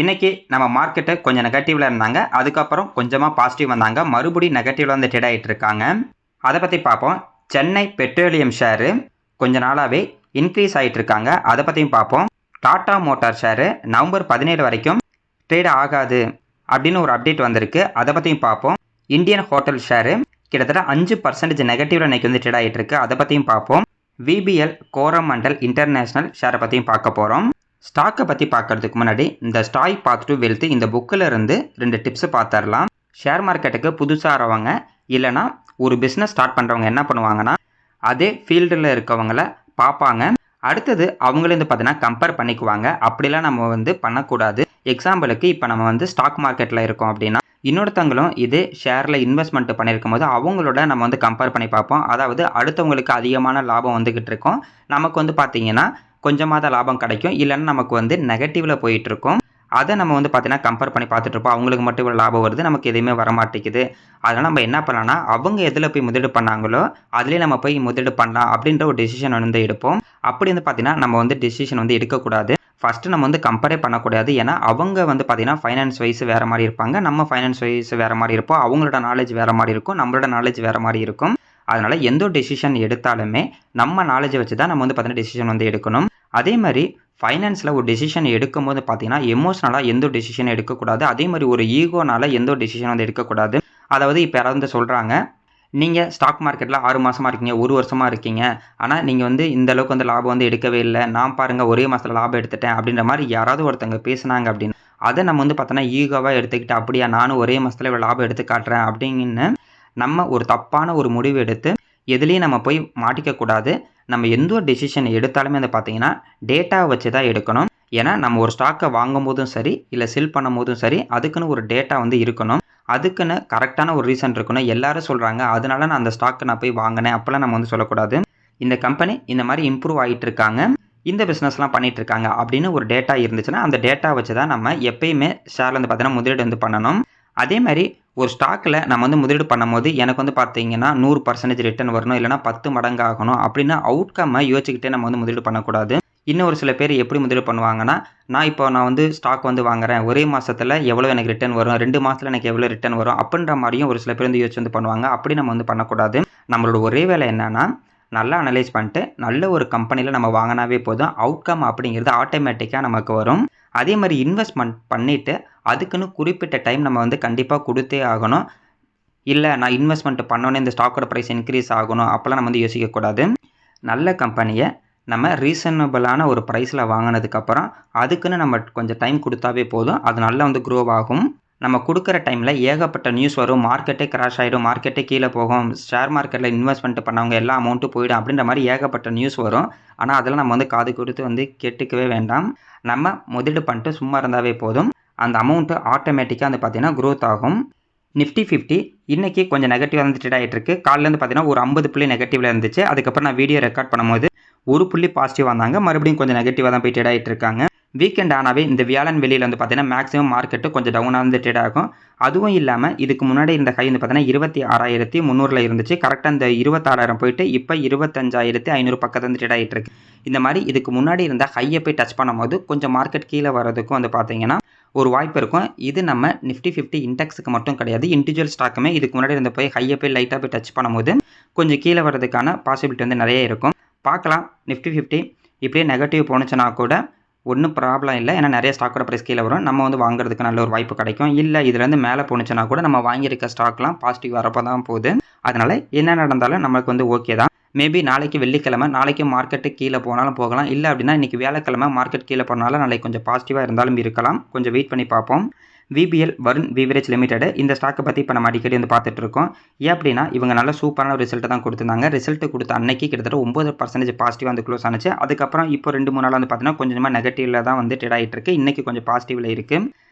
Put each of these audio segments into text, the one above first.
இன்னைக்கு நம்ம மார்க்கெட்டு கொஞ்சம் நெகட்டிவ்ல இருந்தாங்க. அதுக்கப்புறம் கொஞ்சமா பாசிட்டிவ் வந்தாங்க. மறுபடியும் நெகட்டிவ்ல வந்து ட்ரேட் ஆயிட்டு இருக்காங்க. அத பத்தி பார்ப்போம். சென்னை பெட்ரோலியம் ஷேரு கொஞ்ச நாளாவே இன்கிரீஸ் ஆயிட்டு இருக்காங்க. அத பத்தியும் பார்ப்போம். டாடா மோட்டார் ஷேரு நவம்பர் 17 வரைக்கும் ட்ரேட் ஆகாது அப்படின்னு ஒரு அப்டேட் வந்திருக்கு. அத பத்தியும் பார்ப்போம். இந்தியன் ஹோட்டல் ஷேரு கிட்டத்தட்ட 5% நெகட்டிவ்ல இன்னைக்கு வந்து ட்ரேட் ஆயிட்டு இருக்கு. அத பத்தியும் பார்ப்போம். விபிஎல் கோரமண்டல் இன்டர்நேஷனல் ஷேரை பத்தியும் பார்க்க போறோம். ஸ்டாக்கை பற்றி பார்க்கறதுக்கு முன்னாடி இந்த ஸ்டாய் பாத் டு வெல்த் இந்த புக்கில் இருந்து 2 டிப்ஸ் பார்த்துடலாம். ஷேர் மார்க்கெட்டுக்கு புதுசாகிறவங்க இல்லைனா ஒரு பிஸ்னஸ் ஸ்டார்ட் பண்ணுறவங்க என்ன பண்ணுவாங்கன்னா அதே ஃபீல்டில் இருக்கவங்கள பார்ப்பாங்க. அடுத்தது அவங்களேருந்து பார்த்தீங்கன்னா கம்பேர் பண்ணிக்குவாங்க. அப்படிலாம் நம்ம வந்து பண்ணக்கூடாது. எக்ஸாம்பிளுக்கு இப்போ நம்ம வந்து ஸ்டாக் மார்க்கெட்டில் இருக்கோம் அப்படின்னா இன்னொருத்தங்களும் இதே ஷேரில் இன்வெஸ்ட்மெண்ட் பண்ணியிருக்கும் போது அவங்களோட நம்ம வந்து கம்பேர் பண்ணி பார்ப்போம். அதாவது அடுத்தவங்களுக்கு அதிகமான லாபம் வந்துக்கிட்டு இருக்கோம், நமக்கு வந்து பார்த்தீங்கன்னா கொஞ்சமாக தான் லாபம் கிடைக்கும். இல்லைன்னா நமக்கு வந்து நெகட்டிவில் போயிட்டுருக்கும். அதை நம்ம வந்து பார்த்தீங்கன்னா கம்பேர் பண்ணி பார்த்துட்ருப்போம். அவங்களுக்கு மட்டும் இவ்வளோ லாபம் வருது, நமக்கு எதுவுமே வரமாட்டேங்குது. அதனால் நம்ம என்ன பண்ணலாம்னா அவங்க எதில் போய் முதலீடு பண்ணாங்களோ அதிலே நம்ம போய் முதலீடு பண்ணலாம் அப்படின்ற ஒரு டெசிஷன் வந்து எடுப்போம். அப்படி வந்து பார்த்தீங்கன்னா நம்ம வந்து டெசிஷன் வந்து எடுக்கக்கூடாது. ஃபஸ்ட்டு நம்ம வந்து கம்பேரே பண்ணக்கூடாது. ஏன்னா அவங்க வந்து பார்த்தீங்கன்னா ஃபைனான்ஸ் வைஸ் வேறு மாதிரி இருப்பாங்க, நம்ம ஃபைனான்ஸ் வைஸ் வேறு மாதிரி இருப்போம். அவங்களோட நாலேஜ் வேறு மாதிரி இருக்கும், நம்மளோட நாலேஜ் வேறு மாதிரி இருக்கும். அதனால் எந்த ஒரு டெசிஷன் எடுத்தாலுமே நம்ம நாலேஜை வச்சு தான் நம்ம வந்து பார்த்தீங்கன்னா டெசிஷன் வந்து எடுக்கணும். அதே மாதிரி ஃபைனான்ஸில் ஒரு டெசிஷன் எடுக்கும்போது பார்த்தீங்கன்னா எமோஷ்னலாக எந்த ஒரு டெசிஷன் எடுக்கக்கூடாது. அதே மாதிரி ஒரு ஈகோனால் எந்த ஒரு டெசிஷன் வந்து எடுக்கக்கூடாது. அதாவது இப்போ யாராவது வந்து சொல்கிறாங்க, நீங்கள் ஸ்டாக் மார்க்கெட்டில் 6 மாதமாக இருக்கீங்க, 1 வருஷமாக இருக்கீங்க, ஆனால் நீங்கள் வந்து இந்த அளவுக்கு வந்து லாபம் வந்து எடுக்கவே இல்லை, நான் பாருங்கள் ஒரே மாதத்தில் லாபம் எடுத்துட்டேன் அப்படின்ற மாதிரி யாராவது ஒருத்தங்க பேசுனாங்க அப்படின்னு அதை நம்ம வந்து பார்த்தோன்னா ஈகோவாக எடுத்துக்கிட்டு அப்படியா நானும் ஒரே மாதத்தில் இவ்வளோ லாபம் எடுத்து காட்டுறேன் அப்படின்னு நம்ம ஒரு தப்பான ஒரு முடிவு எடுத்து எதுலேயும் நம்ம போய் மாட்டிக்கக்கூடாது. நம்ம எந்த ஒரு டெசிஷன் எடுத்தாலுமே வந்து பார்த்தீங்கன்னா டேட்டாவை வச்சு தான் எடுக்கணும். ஏன்னா நம்ம ஒரு ஸ்டாக்கை வாங்கும் போதும் சரி இல்லை செல் பண்ணும் போதும் சரி அதுக்குன்னு ஒரு டேட்டா வந்து இருக்கணும். அதுக்குன்னு கரெக்டான ஒரு ரீசன் இருக்கணும். எல்லாரும் சொல்கிறாங்க அதனால நான் அந்த ஸ்டாக்கை நான் போய் வாங்கினேன் அப்போல்லாம் நம்ம வந்து சொல்லக்கூடாது. இந்த கம்பெனி இந்த மாதிரி இம்ப்ரூவ் ஆகிட்டு இருக்காங்க, இந்த பிஸ்னஸ்லாம் பண்ணிட்டு இருக்காங்க அப்படின்னு ஒரு டேட்டா இருந்துச்சுன்னா அந்த டேட்டா வச்சு தான் நம்ம எப்பயுமே ஷேரில் வந்து பார்த்தீங்கன்னா முதலீடு வந்து பண்ணணும். அதே மாதிரி ஒரு ஸ்டாக்கில் நம்ம வந்து முதலீடு பண்ணும்போது எனக்கு வந்து பார்த்தீங்கன்னா 100% ரிட்டர்ன் வரணும், இல்லைனா 10 மடங்கு ஆகணும் அப்படின்னு அவுட்கம்மை யோசிச்சுக்கிட்டே நம்ம வந்து முதலீடு பண்ணக்கூடாது. இன்னும் ஒரு சில பேர் எப்படி முதலீடு பண்ணுவாங்கன்னா, நான் வந்து ஸ்டாக் வந்து வாங்குறேன், ஒரே மாதத்தில் எவ்வளோ எனக்கு ரிட்டர்ன் வரும், 2 மாதத்தில் எனக்கு எவ்வளோ ரிட்டர்ன் வரும் அப்படின்ற மாதிரியும் ஒரு சில பேர் வந்து யோசிச்சு வந்து பண்ணுவாங்க. அப்படி நம்ம வந்து பண்ணக்கூடாது. நம்மளோட ஒரே வேலை என்னன்னா நல்லா அனலைஸ் பண்ணிட்டு நல்ல ஒரு கம்பெனியில் நம்ம வாங்கினாவே போதும். அவுட்கம் அப்படிங்கிறது ஆட்டோமேட்டிக்காக நமக்கு வரும். அதே மாதிரி இன்வெஸ்ட்மெண்ட் பண்ணிவிட்டு அதுக்குன்னு குறிப்பிட்ட டைம் நம்ம வந்து கண்டிப்பாக கொடுத்தே ஆகணும். இல்லை நான் இன்வெஸ்ட்மெண்ட் பண்ணோன்னே இந்த ஸ்டாக்கோட ப்ரைஸ் இன்க்ரீஸ் ஆகணும் அப்போல்லாம் நம்ம வந்து யோசிக்கக்கூடாது. நல்ல கம்பெனியை நம்ம ரீசனபிளான ஒரு ப்ரைஸில் வாங்கினதுக்கப்புறம் அதுக்குன்னு நம்ம கொஞ்சம் டைம் கொடுத்தாவே போதும். அது நல்லா வந்து க்ரோ ஆகும். நம்ம கொடுக்குற டைமில் ஏகப்பட்ட நியூஸ் வரும், மார்க்கெட்டே கிராஷ் ஆகிடும், மார்க்கெட்டே கீழே போகும், ஷேர் மார்க்கெட்டில் இன்வெஸ்ட்மெண்ட் பண்ணவங்க எல்லா அமௌண்ட்டும் போயிடும் அப்படின்ற மாதிரி ஏகப்பட்ட நியூஸ் வரும். ஆனால் அதெல்லாம் நம்ம வந்து காது கொடுத்து வந்து கேட்டுக்கவே வேண்டாம். நம்ம முதலீடு பண்ணிட்டு சும்மா இருந்தாவே போதும். அந்த அமௌண்ட்டு ஆட்டோமேட்டிக்காக வந்து பார்த்தீங்கன்னா க்ரோத் ஆகும். நிஃப்டி 50 இன்றைக்கி கொஞ்சம் நெகட்டிவாக வந்து ட்ரேட் ஆகிட்டு இருக்குது. காலையிலேருந்து பார்த்தீங்கன்னா ஒரு 50 புள்ளி நெகட்டிவில் இருந்துச்சு. அதுக்கப்புறம் நான் வீடியோ ரெக்கார்ட் பண்ணும்போது 1 புள்ளி பாசிட்டிவ் வந்தாங்க, மறுபடியும் கொஞ்சம் நெகட்டிவாக தான் போய் ட்ரேட் ஆகிட்டு இருக்காங்க. வீக்கெண்ட் ஆனாவே இந்த வியாழன் வெளியில் வந்து பார்த்தீங்கன்னா மேக்ஸிமம் மார்க்கெட்டு கொஞ்சம் டவுனாக வந்து ட்ரேட் ஆகும். அதுவும் இல்லாமல் இதுக்கு முன்னாடி இருந்த ஹை வந்து பார்த்தீங்கன்னா 26,300 இருந்துச்சு. கரெக்டாக இந்த 26,000 போயிட்டு இப்போ 25,500 பக்கத்தில் வந்து ட்ரேட் ஆகிட்டு இருக்கு. இந்த மாதிரி இதுக்கு முன்னாடி இருந்த ஹையை போய் டச் பண்ணும்போது கொஞ்சம் மார்க்கெட் கீழே வர்றதுக்கும் வந்து பார்த்தீங்கன்னா ஒரு வாய்ப்பு இருக்கும். இது நம்ம நிஃப்டி 50 இண்டெக்ஸுக்கு மட்டும் கிடையாது, இண்டிவிஜுவல் ஸ்டாக்குமே இதுக்கு முன்னாடி இருந்த போய் ஹையை போய் லைட்டாக போய் டச் பண்ணும்போது கொஞ்சம் கீழே வர்றதுக்கான பாசிபிலிட்டி வந்து நிறைய இருக்கும். பார்க்கலாம். நிஃப்டி 50 இப்படியே நெகட்டிவ் போணுச்சுன்னா கூட ஒன்றும் ப்ராப்ளம் இல்லை. ஏன்னா நிறைய ஸ்டாக்கோட ப்ரைஸ் கீழே வரும், நம்ம வந்து வாங்குறதுக்கு நல்ல ஒரு வாய்ப்பு கிடைக்கும். இல்லை இதுலேருந்து மேலே போணுச்சுன்னா கூட நம்ம வாங்கியிருக்க ஸ்டாக்லாம் பாசிட்டிவ் வரப்போ தான் போகுது. அதனால் என்ன நடந்தாலும் நம்மளுக்கு வந்து ஓகே தான். மேபி நாளைக்கு வெள்ளிக்கிழமை, நாளைக்கு மார்க்கெட்டு கீழே போனாலும் போகலாம். இல்லை அப்படின்னா இன்றைக்கி வியாழக்கிழமை மார்க்கெட் கீழே போனாலும் நாளைக்கு கொஞ்சம் பாசிட்டிவாக இருந்தாலும் இருக்கலாம். கொஞ்சம் வெயிட் பண்ணி பார்ப்போம். விபிஎல் வருண் பீவரேஜ் லிமிடெட் இந்த ஸ்டாக்கை பற்றி இப்போ நம்ம அடிக்கடி வந்து பார்த்துட்ருக்கோம். ஏன் அப்படின்னா இவங்க நல்ல சூப்பரான ரிசல்ட்டு தான் கொடுத்துருந்தாங்க. ரிசல்ட்டு கொடுத்த அன்னைக்கு கிட்டத்தட்ட 9% பாசிட்டிவாக வந்து க்ளோஸ் ஆனிச்சு. அதுக்கப்புறம் இப்போ 2-3 நாள் வந்து பார்த்தீங்கன்னா கொஞ்சமாக நெகட்டிவில் தான் வந்து ட்ரேட் ஆகிட்டு இருக்குது. இன்றைக்கி கொஞ்சம் பாசிட்டிவில் இருக்குது.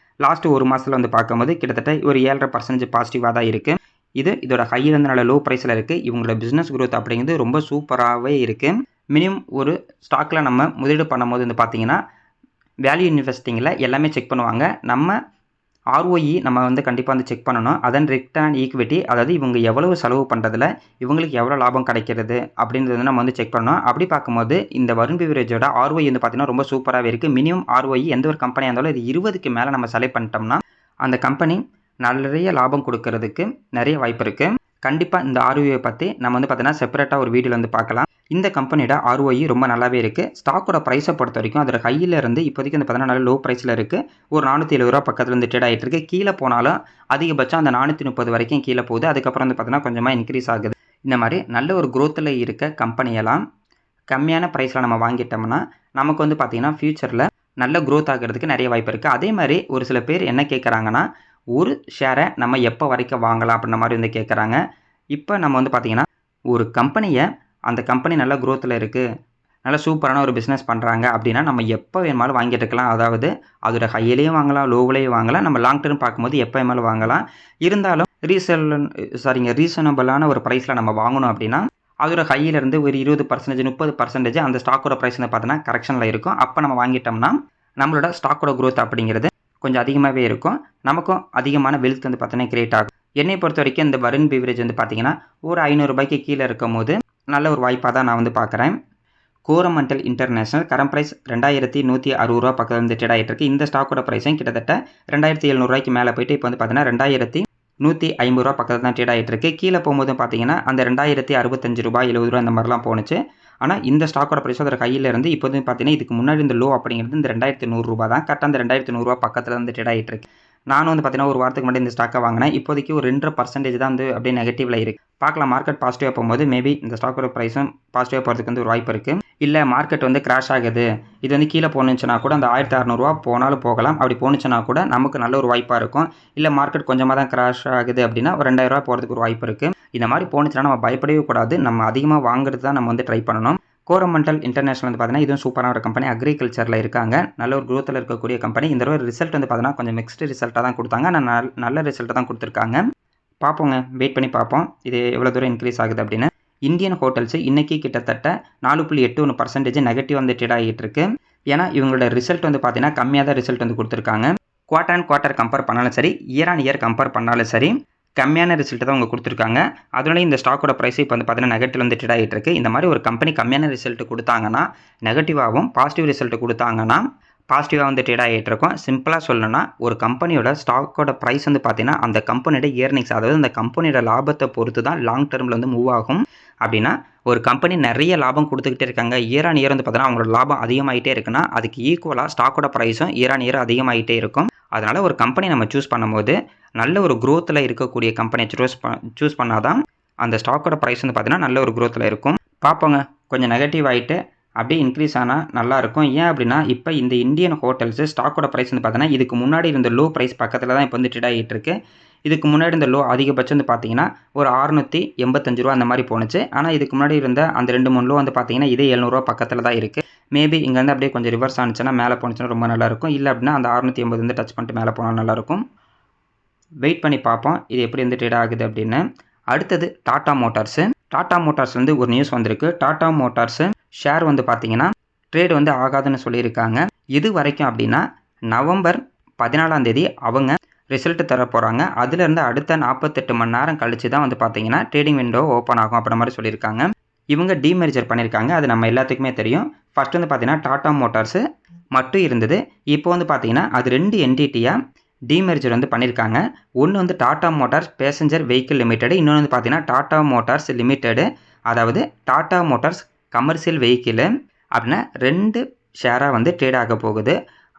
லாஸ்ட்டு ஒரு மாதத்தில் வந்து பார்க்கும்போது கிட்டத்தட்ட ஒரு 7.5% பாசிட்டிவாக தான் இருக்குது. இதோட ஹையிலேருந்து நல்ல லோ ப்ரைஸில் இருக்குது. இவங்களோட பிஸ்னஸ் க்ரோத் அப்படிங்கிறது ரொம்ப சூப்பராகவே இருக்குது. மினிமம் ஒரு ஸ்டாக்கில் நம்ம முதலீடு பண்ணும்போது வந்து பார்த்தீங்கன்னா வேல்யூ இன்வெஸ்டிங்கில் எல்லாமே செக் பண்ணுவாங்க. நம்ம ROE நம்ம வந்து கண்டிப்பாக வந்து செக் பண்ணணும். அதன் ரிட்டர்ன் ஆன் ஈக்விட்டி, அதாவது இவங்க எவ்வளவு செலவு பண்ணுறதுல இவங்களுக்கு எவ்வளோ லாபம் கிடைக்கிறது அப்படின்றது நம்ம வந்து செக் பண்ணணும். அப்படி பார்க்கும்போது இந்த வருண் பிவரேஜோட ROE வந்து பார்த்தீங்கன்னா ரொம்ப சூப்பராகவே இருக்குது. மினிமம் ROE எந்த ஒரு கம்பெனியாக இருந்தாலும் இது 20க்கு மேலே நம்ம செலக்ட் பண்ணிட்டோம்னா அந்த கம்பெனி நிறைய லாபம் கொடுக்கறதுக்கு நிறைய வாய்ப்பு இருக்குது. கண்டிப்பாக இந்த ROE பற்றி நம்ம வந்து பார்த்தீங்கன்னா செப்பரேட்டாக ஒரு வீடியோவில் வந்து பார்க்கலாம். இந்த கம்பெனியோட ROE ரொம்ப நல்லாவே இருக்குது. ஸ்டாக்கோட ப்ரைஸை பொறுத்த வரைக்கும் அதோட ஹையில் இருந்து இப்போதைக்கு வந்து பார்த்தீங்கன்னா நல்ல லோ ப்ரைஸில் இருக்குது. ஒரு 470 ரூபா பக்கத்தில் வந்து ட்ரேட் ஆகிட்டு இருக்கு. கீழே போனாலும் அதிகபட்சம் அந்த 430 வரைக்கும் கீழே போகுது. அதுக்கப்புறம் வந்து பார்த்தீங்கன்னா கொஞ்சமாக இன்க்ரீஸ் ஆகுது. இந்த மாதிரி நல்ல ஒரு க்ரோத்தில் இருக்க கம்பெனியெல்லாம் கம்மியான ப்ரைஸில் நம்ம வாங்கிட்டோம்னா நமக்கு வந்து பார்த்தீங்கன்னா ஃப்யூச்சரில் நல்ல க்ரோத் ஆகிறதுக்கு நிறைய வாய்ப்பு இருக்குது. அதே மாதிரி ஒரு சில பேர் என்ன கேட்குறாங்கன்னா, ஒரு ஷேரை நம்ம எப்போ வரைக்கும் வாங்கலாம் அப்படின்ற மாதிரி வந்து கேட்குறாங்க. இப்போ நம்ம வந்து பார்த்தீங்கன்னா ஒரு கம்பெனியை அந்த கம்பெனி நல்ல க்ரோத்தில் இருக்குது, நல்ல சூப்பரான ஒரு பிஸ்னஸ் பண்ணுறாங்க அப்படின்னா நம்ம எப்போ வேணுமாலும் வாங்கிட்டு இருக்கலாம். அதாவது அதோட ஹையிலையும் வாங்கலாம், லோவிலையும் வாங்கலாம். நம்ம லாங் டர்ம் பார்க்கும்போது எப்போ வேணுமாலும் வாங்கலாம். இருந்தாலும் ரீசனபிளான ஒரு ப்ரைஸில் நம்ம வாங்கணும் அப்படின்னா அதோட ஹையிலேருந்து ஒரு 20% 30% அந்த ஸ்டாக்கோட ப்ரைஸ் வந்து பார்த்தீங்கன்னா கரெக்ஷனில் இருக்கும். அப்போ நம்ம வாங்கிட்டோம்னா நம்மளோட ஸ்டாக்கோட க்ரோத் அப்படிங்கிறது கொஞ்சம் அதிகமாகவே இருக்கும். நமக்கும் அதிகமான வெல்த் வந்து பார்த்தீங்கன்னா கிரியேட் ஆகும். என்னை பொறுத்த வரைக்கும் இந்த வருண் பிவரேஜ் வந்து பார்த்தீங்கன்னா ஒரு 500 ரூபாய்க்கு கீழே இருக்கும் போது நல்ல ஒரு வாய்ப்பாக தான் நான் வந்து பார்க்குறேன். கோரமண்டல் இன்டர்நேஷனல் கரண்ட் ப்ரைஸ் 2160 ரூபா பக்கத்தில் வந்து ட்ரேட் ஆகிட்டு இருக்கு. இந்த ஸ்டாக்கோட ப்ரைஸும் கிட்டத்தட்ட 2700 ரூபாய்க்கு மேலே போயிட்டு இப்போ வந்து பார்த்தீங்கன்னா 2150 ரூபா பக்கத்தில் தான் ட்ரேட் ஆகிட்டு இருக்கு. கீழே போகும்போது பார்த்தீங்கன்னா அந்த 2065 ரூபாய் 70 ரூபா இந்த மாதிரிலாம் போணுச்சு. ஆனால் இந்த ஸ்டாக்கோட ப்ரைஸ் அதோட கையில் இருந்து இப்போ வந்து பார்த்தீங்கன்னா இதுக்கு முன்னாடி இந்த லோ அப்படிங்கிறது இந்த 2100 ரூபா தான். கரெக்டாக அந்த 2100 ரூபா பக்கத்தில் வந்து ட்ரேட் ஆகிட்டு இருக்கு. நானும் வந்து பார்த்தீங்கன்னா ஒரு வாரத்துக்கு முன்னாடி இந்த ஸ்டாக்கை வாங்கினேன். இப்போதைக்கு ஒரு 2.5% தான் வந்து அப்படியே நெகட்டிவில் இருக்குது. பார்க்கலாம், மார்க்கெட் பாசிட்டிவாக போகும்போது மேபி இந்த ஸ்டாக்கோட ப்ரைஸும் பாசிட்டிவாக போகிறதுக்கு வந்து ஒரு வாய்ப்பு இருக்குது. இல்லை மார்க்கெட் வந்து கிராஷ் ஆகுது, இது வந்து கீழே போணுச்சுன்னா கூட அந்த 1600 ரூபா போனாலும் போகலாம். அப்படி போணுச்சுன்னா கூட நமக்கு நல்ல ஒரு வாய்ப்பாக இருக்கும். இல்லை மார்க்கெட் கொஞ்சமாக தான் கிராஷ் ஆகுது அப்படின்னா ஒரு 2000 ரூபா போகிறதுக்கு ஒரு வாய்ப்பு இருக்குது. இந்த மாதிரி போணுச்சுன்னா நம்ம பயப்படவே கூடாது. நம்ம அதிகமாக வாங்குறது தான் நம்ம வந்து ட்ரை பண்ணணும். கோரமண்டல் இன்டர்நேஷனல் வந்து பார்த்தீங்கன்னா இதுவும் சூப்பரான ஒரு கம்பெனி, அக்ரிகல்ச்சரில் இருக்காங்க. நல்ல ஒரு க்ரோத்தில் இருக்கக்கூடிய கம்பெனி. இந்த தடவை ரிசல்ட் வந்து பார்த்தீங்கன்னா கொஞ்சம் மிக்ஸ்டு ரிசல்ட்டாக தான் கொடுத்தாங்க. ஆனால் நல்ல ரிசல்ட்டை தான் கொடுத்துருக்காங்க. பார்ப்போங்க, வெயிட் பண்ணி பார்ப்போம் இது எவ்வளோ தூரம் இன்க்ரீஸ் ஆகுது அப்படின்னு. இந்தியன் ஹோட்டல்ஸ் இன்றைக்கி கிட்டத்தட்ட 4.81% நெகட்டிவ் வந்து ட்ரேட் ஆகிட்டு இருக்கு. ஏன்னா இவங்களோட ரிசல்ட் வந்து பார்த்தீங்கன்னா கம்மியாக தான் ரிசல்ட் வந்து கொடுத்துருக்காங்க. குவார்ட்டர் அண்ட் குவார்ட்டர் கம்பேர் பண்ணாலும் சரி, இயர் ஆன் இயர் கம்பேர் பண்ணாலும் சரி, கம்மியான ரிசல்ட் தான் அவங்க கொடுத்துருக்காங்க. அதனால இந்த ஸ்டாக்கோட ப்ரைஸ் இப்போ வந்து பார்த்தீங்கன்னா நெகட்டிவ் வந்து ட்ரேட் ஆகிட்டு இருக்கு. இந்த மாதிரி ஒரு கம்பெனி கம்மியான ரிசல்ட் கொடுத்தாங்கன்னா நெகட்டிவாகவும், பாசிட்டிவ் ரிசல்ட் கொடுத்தாங்கன்னா பாசிட்டிவாக வந்து ட்ரேட் ஆகிட்டு இருக்கும். சிம்பிளாக சொல்லணும்னா ஒரு கம்பெனியோட ஸ்டாக்கோட ப்ரைஸ் வந்து பார்த்தீங்கன்னா அந்த கம்பெனியோட இயர்னிங்ஸ், அதாவது அந்த கம்பெனியோட லாபத்தை பொறுத்து தான் லாங் டர்மில் வந்து மூவ் ஆகும். அப்படின்னா ஒரு கம்பெனி நிறைய லாபம் கொடுத்துக்கிட்டே இருக்காங்க, இயர் ஆன் இயர் வந்து பார்த்தீங்கன்னா அவங்களோட லாபம் அதிகமாகிட்டே இருக்குன்னா அதுக்கு ஈக்குவலாக ஸ்டாக்கோட ப்ரைஸும் இயர் ஆன் இயர் அதிகமாகிட்டே இருக்கும். அதனால் ஒரு கம்பெனி நம்ம சூஸ் பண்ணும்போது நல்ல ஒரு க்ரோத்தில் இருக்கக்கூடிய கம்பெனியை சூஸ் பண்ணால் தான் அந்த ஸ்டாக்கோட ப்ரைஸ் வந்து பார்த்தீங்கன்னா நல்ல ஒரு க்ரோத்தில் இருக்கும். பார்ப்போங்க, கொஞ்சம் நெகட்டிவ் ஆகிட்டு அப்படியே இன்க்ரீஸ் ஆனால் நல்லாயிருக்கும். ஏன் அப்படின்னா இப்போ இந்த இந்தியன் ஹோட்டல்ஸு ஸ்டாக்கோட ப்ரைஸ் வந்து பார்த்தீங்கன்னா இதுக்கு முன்னாடி இருந்த லோ ப்ரைஸ் பக்கத்தில் தான் இப்போ வந்து ட்ரேட் ஆகிட்டு இருக்கு. இதுக்கு முன்னாடி இந்த லோ அதிகபட்சம் வந்து பார்த்தீங்கன்னா ஒரு 685 ரூபா அந்த மாதிரி போணுச்சு. ஆனால் இதுக்கு முன்னாடி இருந்த அந்த 2-3 லோ வந்து பார்த்தீங்கன்னா இதே 700 ரூபா பக்கத்தில் தான் இருக்குது. மேபி இங்கேருந்து அப்படியே கொஞ்சம் ரிவர்ஸ் ஆனிச்சுன்னா மேலே போணுச்சுன்னா ரொம்ப நல்லாயிருக்கும். இல்லை அப்படின்னா அந்த 680 வந்து டச் பண்ணிட்டு மேலே போனால் நல்லாயிருக்கும். வெயிட் பண்ணி பார்ப்போம் இது எப்படி வந்து ட்ரேட் ஆகுது அப்படின்னு. அடுத்தது டாடா மோட்டார்ஸு. டாடா மோட்டார்ஸ் வந்து ஒரு நியூஸ் வந்திருக்கு. டாடா மோட்டார்ஸு ஷேர் வந்து பார்த்தீங்கன்னா ட்ரேட் வந்து ஆகாதுன்னு சொல்லியிருக்காங்க. இது வரைக்கும் அப்படின்னா நவம்பர் 14ஆம் தேதி அவங்க ரிசல்ட் தர போகிறாங்க. அதுலேருந்து அடுத்த 48 மணி நேரம் கழிச்சு தான் வந்து பார்த்தீங்கன்னா ட்ரேடிங் விண்டோ ஓப்பன் ஆகும் அப்படின்ற மாதிரி சொல்லியிருக்காங்க. இவங்க டீமெர்ஜர் பண்ணியிருக்காங்க, அது நம்ம எல்லாத்துக்குமே தெரியும். ஃபர்ஸ்ட் வந்து பார்த்தீங்கன்னா டாடா மோட்டார்ஸு மட்டும் இருந்தது. இப்போ வந்து பார்த்தீங்கன்னா அது 2 என்டிட்டியாக டீமெர்ஜர் வந்து பண்ணியிருக்காங்க. ஒன்று வந்து Tata Motors passenger vehicle limited, இன்னொன்று வந்து பார்த்தீங்கன்னா டாடா மோட்டார்ஸ் லிமிடெடு, அதாவது டாடா மோட்டார்ஸ் கமர்ஷியல் வெஹிக்கிள் அப்படின்னா 2 ஷேராக வந்து ட்ரேட் ஆக போகுது.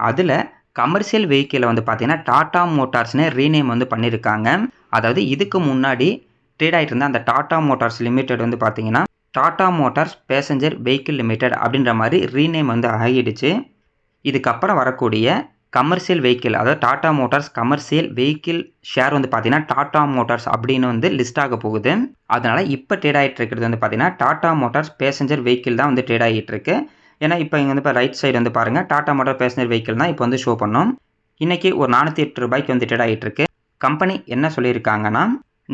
அதில் கமர்ஷியல் வெஹிக்கிளை வந்து பார்த்தீங்கன்னா டாடா மோட்டார்ஸ்னு ரீநேம் வந்து பண்ணியிருக்காங்க. அதாவது இதுக்கு முன்னாடி ட்ரேட் ஆகிட்டு இருந்த அந்த டாடா மோட்டார்ஸ் லிமிடெட் வந்து பார்த்தீங்கன்னா Tata Motors passenger vehicle limited அப்படின்ற மாதிரி ரீநேம் வந்து ஆகிடுச்சு. இதுக்கப்புறம் வரக்கூடிய கமர்ஷியல் வெஹிக்கிள், அதாவது Tata Motors commercial vehicle share வந்து பார்த்தீங்கன்னா டாடா மோட்டார்ஸ் அப்படின்னு வந்து லிஸ்ட் ஆக போகுது. அதனால் இப்போ ட்ரேட் ஆகிட்டு இருக்கிறது வந்து பார்த்தீங்கன்னா டாடா மோட்டார்ஸ் பேசஞ்சர் வெஹிக்கிள் தான் வந்து ட்ரேட் ஆகிட்டு இருக்கு. ஏன்னா இப்போ இங்கே வந்து இப்போ ரைட் சைடு வந்து பாருங்கள் டாடா மோட்டார் பேசஞ்சர் வெஹிக்கிள் தான் இப்போ வந்து ஷோ பண்ணோம். இன்றைக்கி ஒரு 408 ரூபாய்க்கு வந்து ட்ரேட் ஆகிட்டு இருக்கு. கம்பெனி என்ன சொல்லியிருக்காங்கன்னா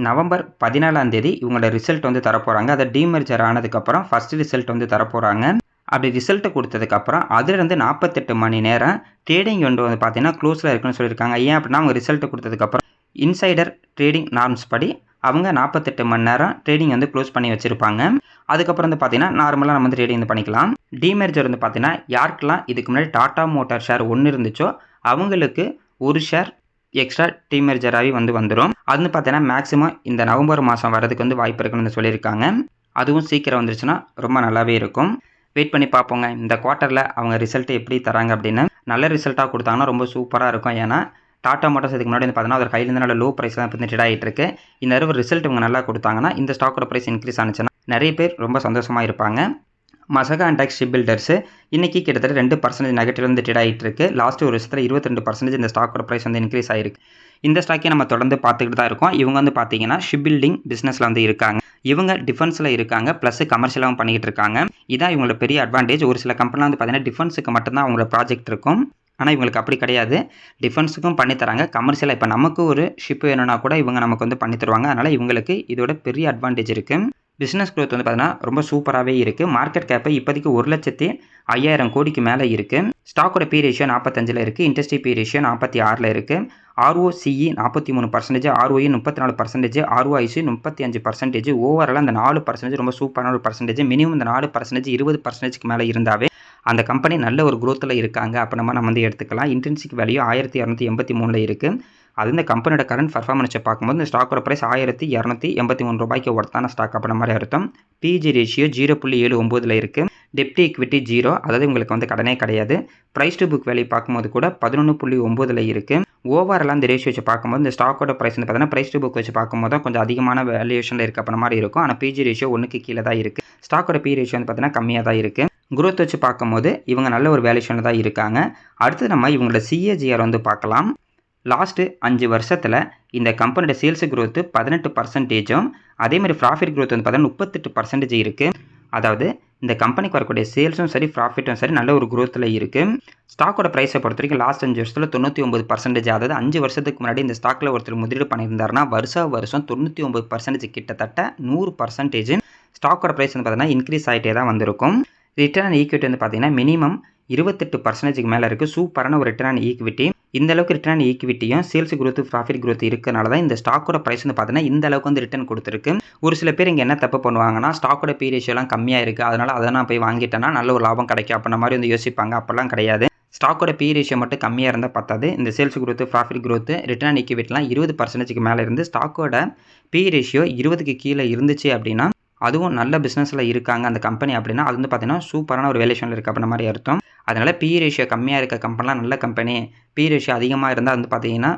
நவம்பர் 14ஆம் தேதி இவங்களோட ரிசல்ட் வந்து தரப்போகிறாங்க. அதை டீமெர்ஜர் ஆனதுக்கப்புறம் ஃபஸ்ட் ரிசல்ட் வந்து தரப்போகிறாங்க. அப்படி ரிசல்ட்டு கொடுத்ததுக்கப்புறம் அதிலிருந்து 48 மணி நேரம் ட்ரேடிங் விண்டோ வந்து பார்த்தீங்கன்னா க்ளோஸில் இருக்குன்னு சொல்லியிருக்காங்க. ஏன் அப்படின்னா அவங்க ரிசல்ட்டு கொடுத்ததுக்கப்புறம் இன்சைடர் ட்ரேடிங் நார்ம்ஸ் படி அவங்க 48 மணி நேரம் ட்ரேடிங் வந்து க்ளோஸ் பண்ணி வச்சுருப்பாங்க. அதுக்கப்புறம் வந்து பார்த்தீங்கன்னா நார்மலாக நம்ம வந்து ட்ரேடிங் வந்து பண்ணிக்கலாம். டிமெர்ஜர் வந்து பார்த்தீங்கன்னா யாருக்கெல்லாம் இதுக்கு முன்னாடி டாடா மோட்டார் ஷேர் 1 இருந்துச்சோ அவங்களுக்கு ஒரு ஷேர் எக்ஸ்ட்ரா டிமெர்ஜராகவே வந்து வந்துடும். அது வந்து பார்த்தீங்கன்னா மேக்ஸிமம் இந்த நவம்பர் மாதம் வரதுக்கு வந்து வாய்ப்பு இருக்குன்னு சொல்லியிருக்காங்க. அதுவும் சீக்கிரம் வந்துருச்சுன்னா ரொம்ப நல்லாவே இருக்கும். வெயிட் பண்ணி பார்ப்போங்க இந்த குவார்ட்டரில் அவங்க ரிசல்ட் எப்படி தராங்க அப்படின்னு. நல்ல ரிசல்ட்டாக கொடுத்தாங்கன்னா ரொம்ப சூப்பராக இருக்கும். ஏன்னா டாடா மோட்டார்ஸ் இதுக்கு முன்னாடி வந்து பார்த்தீங்கன்னா ஒரு கையிலேருந்து நல்ல லோ ப்ரைஸ் தான் இப்போ ட்ரேட் ஆகிட்டு இருக்கு. இந்த தடவை ரிசல்ட் இவங்க நல்லா கொடுத்தாங்கன்னா இந்த ஸ்டாக்கோட ப்ரைஸ் இன்க்ரீஸ் ஆனிச்சுன்னா நிறைய பேர் ரொம்ப சந்தோஷமாக இருப்பாங்க. மசகா அண்ட் டெக் ஷிப் பில்டர்ஸ் இன்றைக்கி கிட்டத்தட்ட 2% நெகட்டிவ் வந்து ட்ரேட் ஆகிட்டு இருக்கு. லாஸ்ட் ஒரு வருஷத்தில் 22% இந்த ஸ்டாக்கோட ப்ரைஸ் வந்து இன்க்ரீஸ் ஆகிருக்கு. இந்த ஸ்டாக்கே நம்ம தொடர்ந்து பார்த்துக்கிட்டு தான் இருக்கோம். இவங்க வந்து பார்த்தீங்கன்னா ஷிப் பில்டிங் பிஸ்னஸில் வந்து இருக்காங்க. இவங்க டிஃபென்ஸில் இருக்காங்க, ப்ளஸ் கமர்ஷியலாகவும் பண்ணிக்கிட்டு இருக்காங்க. இதான் இவங்களோட பெரிய அட்வான்டேஜ். ஒரு சில கம்பெனிலாம் வந்து பார்த்தீங்கன்னா டிஃபென்ஸுக்கு மட்டும்தான் அவங்களோட ப்ராஜெக்ட் இருக்கும். ஆனால் இவங்களுக்கு அப்படி கிடையாது. டிஃபென்ஸுக்கும் பண்ணித்தராங்க, கமர்ஷியலாக இப்போ நமக்கு ஒரு ஷிப் வேணும்னா கூட இவங்க நமக்கு வந்து பண்ணி தருவாங்க. அதனால் இவங்களுக்கு இதோட பெரிய அட்வான்டேஜ் இருக்குது. பிஸ்னஸ் க்ரோத் வந்து பார்த்தீங்கன்னா ரொம்ப சூப்பராகவே இருக்குது. மார்க்கெட் கேப்பு இப்போதைக்கு 1,05,000 கோடிக்கு மேலே இருக்குது. ஸ்டாக்கோட பி ரேஷியோ 45 இருக்குது. இண்டஸ்ட்ரி பி ரேஷியோ 46 இருக்குது. ROCE 43%, ROE 34%, ROIC 35%. ஓவரால் அந்த 4% ரொம்ப சூப்பரான ஒரு பர்சன்டேஜ். மினிமம் இந்த 4% 20%க்கு மேலே இருந்தாவே அந்த கம்பெனி நல்ல ஒரு க்ரோத்தில் இருக்காங்க அப்போ நம்ம வந்து எடுத்துக்கலாம். இன்ட்ரின்சிக் வேல்யூ 1283 இருக்குது. அது இந்த கம்பெனியோட கரண்ட் பர்ஃபார்மன்ஸை பார்க்கும்போது இந்த ஸ்டாக்கோட ப்ரைஸ் 1283 ரூபாய்க்கு ஒர்த்தான ஸ்டாக் அப்படின்ற மாதிரி அர்த்தம். பிஜி ரேஷியோ 0.79 இருக்குது. டெப்ட் ஈக்விட்டி 0, அதாவது உங்களுக்கு வந்து கடனே கிடையாது. ப்ரைஸ் டு புக் வேல்யூ பார்க்கும்போது கூட 11.9 இருக்குது. ஓவரால் அந்த ரேஷியோ வச்சு பார்க்கும்போது இந்த ஸ்டாக்கோட ப்ரைஸ் வந்து பார்த்தீங்கன்னா ப்ரைஸ் டு புக் வச்சு பார்க்கும்போது தான் கொஞ்சம் அதிகமான வேல்யூஷனில் இருக்க அப்படின்ற மாதிரி இருக்கும். ஆனால் பிஜி ரேஷியோ 1க்கு கீழே தான் இருக்குது. ஸ்டாக்கோட பி ரேஷியோ வந்து பார்த்தீங்கன்னா கம்மியாக தான் இருக்குது. குரோத் வச்சு பார்க்கும்போது இவங்க நல்ல ஒரு வேல்யூஷனில் தான் இருக்காங்க. அடுத்து நம்ம இவங்களோட சிஏஜிஆர் வந்து பார்க்கலாம். லாஸ்ட்டு 5 வருஷத்தில் இந்த கம்பெனியோட சேல்ஸ் க்ரோத்து 18%, அதேமாதிரி ப்ராஃபிட் க்ரோத் வந்து பார்த்தீங்கன்னா 38% இருக்குது. அதாவது இந்த கம்பெனிக்கு வரக்கூடிய சேல்ஸும் சரி ப்ராஃபிட்டும் சரி நல்ல ஒரு க்ரோத்தில் இருக்குது. ஸ்டாக்கோட ப்ரைஸை பொறுத்த வரைக்கும் லாஸ்ட் 5 வருஷத்தில் 99%, அதாவது 5 வருஷத்துக்கு முன்னாடி இந்த ஸ்டாக்கில் ஒருத்தர் முதலீடு பண்ணியிருந்தாருன்னா வருஷம் 99% கிட்டத்தட்ட 100% ஸ்டாக்கோட ப்ரைஸ் வந்து பார்த்தீங்கன்னா இன்க்ரீஸ் ஆகிட்டே தான் வந்திருக்கும். ரிட்டர்ன் ஆன் ஈக்விட்டி வந்து பார்த்தீங்கன்னா மினிமம் 28%க்கு மேலே இருக்குது. சூப்பரான ஒரு ரிட்டர்ன் ஆன் ஈக்விட்டி. இந்த அளவுக்கு ரிட்டர்ன் ஆன் ஈக்விட்டியும் சேல்ஸ் க்ரோத் ப்ராஃபிட் க்ரோத் இருக்கிறனால தான் இந்த ஸ்டாக்கோட ப்ரைஸ் வந்து பார்த்தீங்கன்னா இந்த அளவுக்கு வந்து ரிட்டர்ன் கொடுத்துருக்கு. ஒரு சில பேர் இங்கே என்ன தப்பு பண்ணுவாங்கன்னா ஸ்டாக்கோட பி ரேஷியோலாம் கம்மியாக இருக்குது, அதனால் அதை நான் போய் வாங்கிட்டேன்னா நல்ல ஒரு லாபம் கிடைக்கும் அப்படின்ற மாதிரி வந்து யோசிப்பாங்க. அப்போல்லாம் கிடையாது. ஸ்டாக்கோட பி ரேஷியோ மட்டும் கம்மியாக இருந்தால் பத்தாது. இந்த sales growth profit growth return on ஈக்விட்டிலாம் 20%க்கு மேலே இருந்து ஸ்டாக்கோட பி ரேஷியோ 20க்கு கீழே இருந்துச்சு அப்படின்னா அதுவும் நல்ல பிஸ்னஸில் இருக்காங்க அந்த கம்பெனி அப்படின்னா அது வந்து பார்த்தீங்கன்னா சூப்பரான ஒரு வேல்யூஷனில் இருக்குது அப்படின்ற மாதிரி அர்த்தம். அதனால் பி ரேஷியோ கம்மியாக இருக்க கம்பெனிலாம் நல்ல கம்பெனி. பி ரேஷியோ அதிகமாக இருந்தால் வந்து பார்த்தீங்கன்னா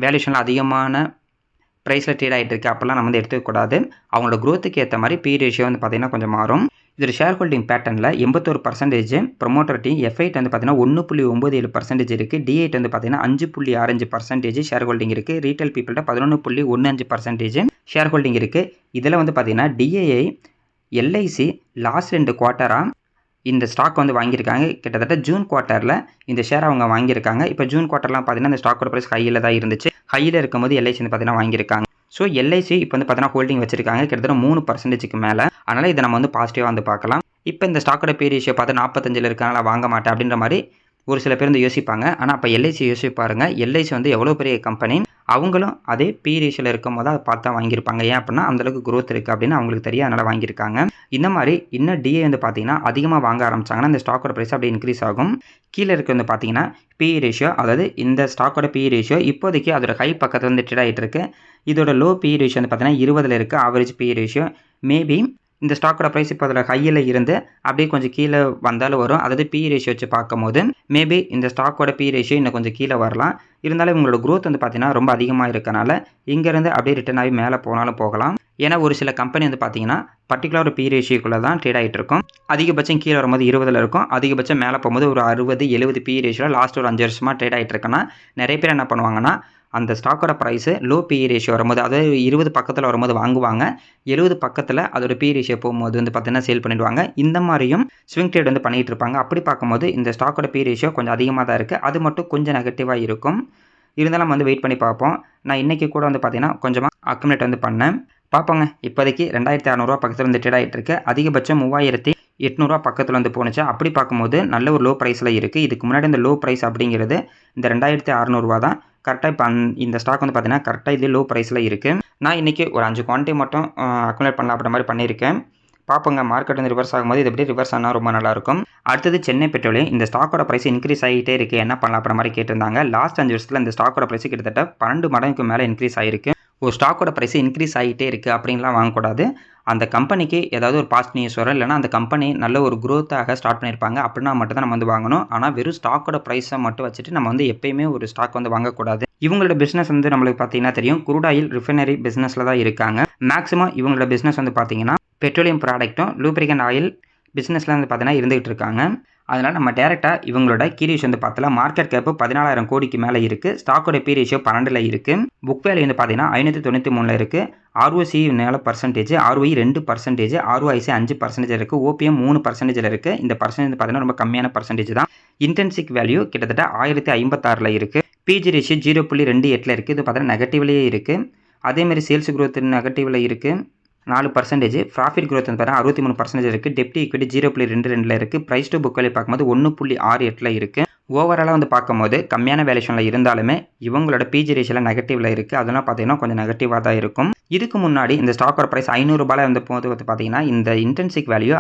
வேல்யூஷனில் அதிகமான ப்ரைஸில் ட்ரேட் ஆகிட்டு இருக்குது அப்போல்லாம் நம்ம வந்து எடுத்துக்கூடாது. அவங்களோட க்ரோத்துக்கு ஏற்ற மாதிரி பி ரேஷியோ வந்து பார்த்தீங்கன்னா கொஞ்சம் மாறும். இதில் ஷேர் ஹோல்டிங் பேட்டர்னில் 81%, ப்ரொமோட்டர் டீம் F8 வந்து பார்த்தீங்கன்னா 1.97% இருக்குது. D8 வந்து பார்த்தீங்கன்னா 5.65% ஷேர் ஹோல்டிங் இருக்குது. ரீட்டைல் பீப்புள்கிட்ட 11.15% ஷேர் ஹோல்டிங் இருக்குது. இதில் வந்து பார்த்தீங்கன்னா DAI LIC லாஸ்ட் 2 குவார்ட்டராக இந்த ஸ்டாக் வந்து வாங்கியிருக்காங்க. கிட்டத்தட்ட ஜூன் குவார்ட்டரில் இந்த ஷேர் அவங்க வாங்கியிருக்காங்க. இப்போ ஜூன் குவார்ட்டர்லாம் பார்த்தீங்கன்னா இந்த ஸ்டாக்கோட ப்ரைஸ் ஹையில் தான் இருந்துச்சு. ஹையில் இருக்கும்போது LIC வந்து பார்த்தீங்கன்னா வாங்கியிருக்காங்க. ஸோ LIC இப்போ வந்து பார்த்தீங்கன்னா ஹோல்டிங் வச்சிருக்காங்க கிட்டத்தட்ட 3%க்கு மேலே. அதனால் இதை நம்ம வந்து பாசிட்டிவாக வந்து பார்க்கலாம். இப்போ இந்த ஸ்டாக்கோட பி ரேஷியோ பார்த்து 45 இருக்கனால வாங்க மாட்டேன் அப்படின்ற மாதிரி ஒரு சில பேர் வந்து யோசிப்பாங்க. ஆனால் அப்போ LIC யோசிப்பாருங்க. LIC வந்து எவ்வளோ பெரிய கம்பெனி, அவங்களும் அதே பி ரேஷியோவில் இருக்கும் போது அதை பார்த்தா வாங்கியிருப்பாங்க. ஏன் அப்படின்னா அந்தளவுக்கு க்ரோத் இருக்குது அப்படின்னு அவங்களுக்கு தெரியும், அதனால் வாங்கியிருக்காங்க. இந்த மாதிரி இன்னும் DA வந்து பார்த்தீங்கன்னா அதிகமாக வாங்க ஆரம்பிச்சாங்கன்னா இந்த ஸ்டாக்கோட ப்ரைஸ் அப்படியே இன்க்ரீஸ் ஆகும். கீழே இருக்க வந்து பார்த்தீங்கன்னா பி ரேஷியோ, அதாவது இந்த ஸ்டாக்கோட பி ரேஷியோ இப்போதைக்கு அதோட ஹை பக்கத்தில் வந்து ட்ரேட் ஆகிட்டு இருக்கு. இதோட லோ பி ரேஷியோ வந்து பார்த்தீங்கன்னா 20 இருக்குது. ஆவரேஜ் பி ரேஷியோ மேபி இந்த ஸ்டாக்கோட ப்ரைஸ் இப்போ அதில் ஹையில் இருந்து அப்படியே கொஞ்சம் கீழே வந்தாலும் வரும். அதாவது பி ரேஷியோ வச்சு பார்க்கும்போது மேபி இந்த ஸ்டாக்கோட பி ரேஷியோ இன்னும் கொஞ்சம் கீழே வரலாம். இருந்தாலும் இவங்களோட க்ரோத் வந்து பார்த்தீங்கன்னா ரொம்ப அதிகமாக இருக்கனால இங்கேருந்து அப்படியே ரிட்டர்ன் ஆகி மேலே போனாலும் போகலாம். ஏன்னா ஒரு சில கம்பெனி வந்து பார்த்தீங்கன்னா பர்டிகுலர் ஒரு பி ரேஷியோக்குள்ளே தான் ட்ரேட் ஆகிட்டு இருக்கும். அதிகபட்சம் கீழே வரும்போது 20 இருக்கும், அதிகபட்சம் மேலே போகும்போது ஒரு 60-70 பி ரேஷியோவில் லாஸ்ட் ஒரு 5 வருஷமாக ட்ரேட் ஆகிட்டு இருக்குன்னா நிறைய பேர் என்ன பண்ணுவாங்கன்னா அந்த ஸ்டாக்கோட ப்ரைஸு லோ பி ரேஷியோ வரும்போது, அதாவது 20 பக்கத்தில் வரும்போது வாங்குவாங்க, 70 பக்கத்தில் அதோட பி ரேஷியோ போகும்போது வந்து பார்த்தீங்கன்னா சேல் பண்ணிவிடுவாங்க. இந்த மாதிரியும் ஸ்விங் ட்ரேட் வந்து பண்ணிகிட்டு இருப்பாங்க. அப்படி பார்க்கும்போது இந்த ஸ்டாக்கோட பி ரேஷியோ கொஞ்சம் அதிகமாக தான் இருக்குது. அது மட்டும் கொஞ்சம் நெகட்டிவாக இருக்கும். இருந்தாலும் நம்ம வந்து வெயிட் பண்ணி பார்ப்போம். நான் இன்றைக்கி கூட வந்து பார்த்தீங்கன்னா கொஞ்சமாக அக்குமுலேட் வந்து பண்ணேன். பார்ப்போங்க. இப்போதைக்கு 2600 பக்கத்தில் வந்து ட்ரேட் ஆகிட்டு இருக்கு. அதிகபட்சம் 3000 800 பக்கத்தில் வந்து போணுச்சு. அப்படி பார்க்கும்போது நல்ல ஒரு லோ ப்ரைஸில் இருக்குது. இதுக்கு முன்னாடி இந்த லோ ப்ரைஸ் அப்படிங்கிறது இந்த 2600 தான். கரெக்டாக இப்போ இந்த ஸ்டாக் வந்து பார்த்தீங்கன்னா கரெக்டாக இது லோ ப்ரைஸில் இருக்குது. நான் இன்றைக்கி ஒரு 5 குவான்டிட்டி மட்டும் அக்குமுலேட் பண்ணலாம் அப்படின்ற மாதிரி பண்ணியிருக்கேன். பார்ப்போங்க மார்க்கெட் வந்து ரிவர்ஸ் ஆகும்போது இது எப்படி ரிவர்ஸ் ஆனால் ரொம்ப நல்லாயிருக்கும். அடுத்தது சென்னை பெட்ரோலியம். இந்த ஸ்டாக்கோட ப்ரைஸ் இன்க்ரீஸ் ஆகிட்டே இருக்குது, என்ன பண்ணலாம் அப்படின்ற மாதிரி கேட்டிருந்தாங்க. லாஸ்ட் 5 வருஷத்தில் இந்த ஸ்டாக்கோட ப்ரைஸ் கிட்டத்தட்ட 12 மடங்குக்கு மேலே இன்க்ரீஸ் ஆகிருக்கு. ஒரு ஸ்டாக்கோட ப்ரைஸ் இன்க்ரீஸ் ஆகிட்டே இருக்குது அப்படின்லாம் வாங்கக்கூடாது. அந்த கம்பெனிக்கு ஏதாவது ஒரு பாசிட்டிவ் நியூஸ் வரும், இல்லைனா அந்த கம்பெனி நல்ல ஒரு க்ரோத்தாக ஸ்டார்ட் பண்ணியிருப்பாங்க அப்படின்னா மட்டும் தான் நம்ம வந்து வாங்கணும். ஆனால் வெறும் ஸ்டாக்கோட ப்ரைஸை மட்டும் வச்சுட்டு நம்ம வந்து எப்பயுமே ஒரு ஸ்டாக் வந்து வாங்கக்கூடாது. இவங்களோட பிஸ்னஸ் வந்து நம்மளுக்கு பார்த்தீங்கன்னா தெரியும், குரூட் ஆயில் ரிஃபைனரி பிஸ்னஸில் தான் இருக்காங்க. மேக்ஸிமம் இவங்களோட பிஸ்னஸ் வந்து பார்த்தீங்கன்னா பெட்ரோலியம் ப்ராடக்ட்டும் லூப்ரிகன்ட் ஆயில் பிஸ்னஸில் வந்து பார்த்தீங்கன்னா இருந்துகிட்டு இருக்காங்க. அதனால் நம்ம டேரெக்டாக இவங்களோட கீ ரேஷியோ வந்து பார்த்தலாம். மார்க்கெட் கேப்பு 14,000 கோடிக்கு மேலே இருக்குது. ஸ்டாக்கோட பி ரேஷியோ 12ல் இருக்குது. புக் வேல்யூ வந்து பார்த்தீங்கன்னா 593ல் இருக்குது. ஆர்ஓசி 4%, ஆர்ஓஇ 2%, ஆர்ஓஐசி 5% இருக்குது. ஓபிஎம் 3%ல் இருக்குது. இந்த பர்சன்டேஜ் பார்த்தீங்கன்னா ரொம்ப கம்மியான பர்சன்டேஜ் தான். இன்டென்சிக் வேல்யூ கிட்டத்தட்ட 1056ல் இருக்குது. பிஜி ரேஷியோ 0.28ல் இருக்குது. இது பார்த்தீங்கன்னா நெகட்டிவ்லேயே இருக்குது. அதேமாதிரி சேல்ஸ் க்ரோத் நெகட்டிவில் இருக்குது 4%. ப்ராஃபிட் க்ரோத் வந்து பார்த்தீங்கன்னா 63% இருக்குது. டெப்ட் ஈக்விட்டி 0.22ல் இருக்குது. ப்ரைஸ் டு புக் வேல்யூ பார்க்கும்போது 1.68ல் இருக்குது. ஓவராலாக வந்து பார்க்கும்போது கம்மியான வேல்யூஷனில் இருந்தாலுமே இவங்களோட பிஜி ரேஷியோவில் நெகட்டிவில் இருக்குது. அதெல்லாம் பார்த்தீங்கன்னா கொஞ்சம் நெகட்டிவாக தான் இருக்கும். இதுக்கு முன்னாடி இந்த ஸ்டாக்கோட ப்ரைஸ் 500 ரூபாயில் இருந்த போது வந்து பார்த்தீங்கன்னா இந்த இன்டென்சிக் வேல்யூ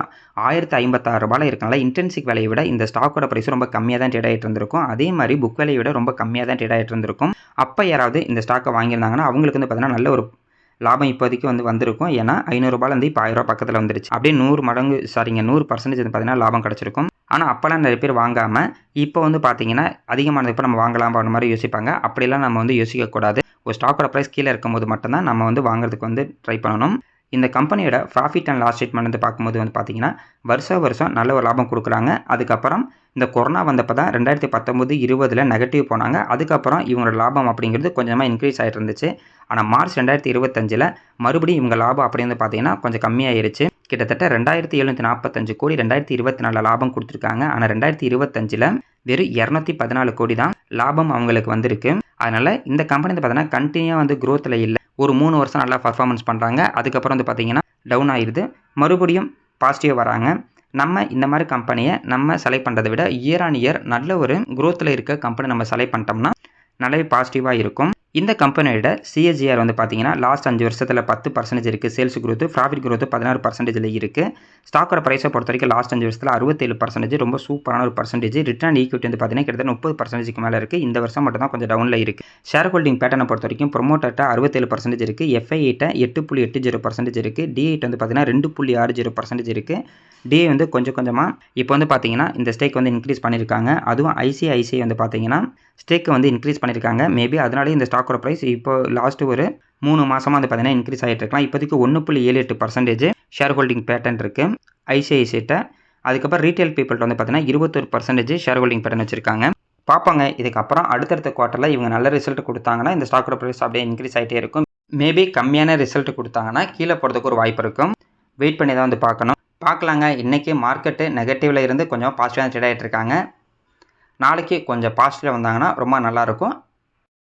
1056 ரூபாயில் இருக்கனால இன்டென்சிக் வேலையை விட இந்த ஸ்டாக்கோட ப்ரைஸ் ரொம்ப கம்மியாக தான் ட்ரேட் ஆகிட்டு இருந்திருக்கும். அதே மாதிரி புக் வேலையை விட ரொம்ப கம்மியாக தான் ட்ரேட் ஆகிட்டு இருந்திருக்கும். அப்போ யாராவது இந்த ஸ்டாக்கை வாங்கியிருந்தாங்கன்னா அவங்களுக்கு வந்து பார்த்தீங்கன்னா நல்ல ஒரு லாபம் இப்போதைக்கு வந்திருக்கும். ஏன்னா 500 ரூபாயிலேருந்து இப்போ 1000 ரூபா பக்கத்தில் வந்துருச்சு. அப்படியே 100% வந்து பார்த்தீங்கன்னா லாபம் கிடச்சிருக்கும். ஆனால் அப்போல்லாம் நிறைய பேர் வாங்காமல் இப்போ வந்து பார்த்தீங்கன்னா அதிகமானதுக்கு நம்ம வாங்கலாம் அப்படின்ற மாதிரி யோசிப்பாங்க. அப்படிலாம் நம்ம வந்து யோசிக்கக்கூடாது. ஒரு ஸ்டாக்கோட ப்ரைஸ் கீழே இருக்கும்போது மட்டும்தான் நம்ம வந்து வாங்குறதுக்கு வந்து ட்ரை பண்ணணும். இந்த கம்பெனியோட ப்ராஃபிட் அண்ட் லாஸ் ஸ்டேட்மெண்ட் வந்து பார்க்கும்போது வந்து பார்த்தீங்கன்னா வருஷம் நல்ல ஒரு லாபம் கொடுக்குறாங்க. அதுக்கப்புறம் இந்த கொரோனா வந்தப்போ தான் 2019-20 நெகட்டிவ் போனாங்க. அதுக்கப்புறம் இவங்களோட லாபம் அப்படிங்கிறது கொஞ்சமாக இன்க்ரீஸ் ஆகிட்டு இருந்துச்சு. ஆனால் மார்ச் 2025 மறுபடியும் இவங்க லாபம் அப்படின்னு பார்த்தீங்கன்னா கொஞ்சம் கம்மியாயிருச்சு. கிட்டத்தட்ட 2745 கோடி 2024 லாபம் கொடுத்துருக்காங்க. ஆனால் 2025 வெறும் 214 கோடி தான் லாபம் அவங்களுக்கு வந்திருக்கு. அதனால் இந்த கம்பெனி வந்து பார்த்தீங்கன்னா கண்டினியூவாக வந்து க்ரோத்தில் இல்லை. ஒரு 3 வருஷம் நல்லா பர்ஃபார்மன்ஸ் பண்ணுறாங்க. அதுக்கப்புறம் வந்து பார்த்தீங்கன்னா டவுன் ஆகிடுது, மறுபடியும் பாசிட்டிவாக வராங்க. நம்ம இந்த மாதிரி கம்பெனியை நம்ம செலக்ட் பண்ணுறதை விட இயர் ஆன் இயர் நல்ல ஒரு க்ரோத்தில் இருக்க கம்பெனி நம்ம செலக்ட் பண்ணிட்டோம்னா நல்லாவே பாசிட்டிவாக இருக்கும். இந்த கம்பெனியோட சிஎஸ்ஜிஆர் வந்து பார்த்தீங்கன்னா லாஸ்ட் 5 வருஷத்தில் 10% இருக்குது. சேல்ஸ் க்ரோத்து, ப்ராஃபிட் க்ரோத்து 16% இருக்குது. ஸ்டாக்கோட ப்ரைஸை பொறுத்த வரைக்கும் லாஸ்ட் 5 வருஷத்தில் 67%, ரொம்ப சூப்பரான ஒரு பர்சன்டேஜ். ரிட்டர்ன் ஈக்விட்டி வந்து பார்த்தீங்கன்னா கிட்டத்தட்ட 30%க்கு மேலே இருக்குது. இந்த வருஷம் மட்டும் தான் கொஞ்சம் டவுனில் இருக்குது. ஷேர் ஹோல்டிங் பேட்டர்னை பொறுத்த வரைக்கும் ப்ரொமோட்டர்ட்ட 67% இருக்குது. எஃப்ஐ8 8.80% இருக்குது. டி8 வந்து பார்த்தீங்கன்னா 2.60% இருக்குது. டிஏ வந்து கொஞ்சமாக இப்போ வந்து பார்த்தீங்கன்னா இந்த ஸ்டேக் வந்து இன்க்ரீஸ் பண்ணியிருக்காங்க. அதுவும் ஐசிஐசிஐ வந்து பார்த்தீங்கன்னா ஸ்டேக்கை வந்து இன்க்ரீஸ் பண்ணியிருக்காங்க. மேபி அதனாலே இந்த ஸ்டாக்கோட ப்ரைஸ் இப்போ லாஸ்ட் ஒரு 3 மாதமாக வந்து பார்த்தீங்கன்னா இன்க்ரீஸ் ஆகிட்டு இருக்கலாம். இப்போதைக்கு 1.78% ஷேர் ஹோல்டிங் பேட்டர்ன் இருக்குது ஐசிஐசிஐட்ட. அதுக்கப்புறம் ரீட்டைல் பீப்புள்கிட்ட வந்து பார்த்தீங்கன்னா 21% ஷேர் ஹோல்டிங் பேட்டர்ன் வச்சுருக்காங்க. பார்ப்பாங்க இதுக்கப்புறம் அடுத்தடுத்த குவார்ட்டரில் இவங்க நல்ல ரிசல்ட் கொடுத்தாங்கன்னா இந்த ஸ்டாக்கோட ப்ரைஸ் அப்படியே இன்க்ரீஸ் ஆகிட்டே இருக்கும். மேபி கம்மியான ரிசல்ட் கொடுத்தாங்கன்னா கீழே போகிறதுக்கு ஒரு வாய்ப்பு இருக்கும். வெயிட் பண்ணி தான் வந்து பார்க்கலாங்க. இன்றைக்கி மார்க்கெட்டு நெகட்டிவில் இருந்து கொஞ்சம் பாசிட்டிவாக ட்ரேட் ஆகிட்டு இருக்காங்க. நாளைக்கு கொஞ்சம் பாசிட்டிவாக வந்தாங்கன்னா ரொம்ப நல்லாயிருக்கும்.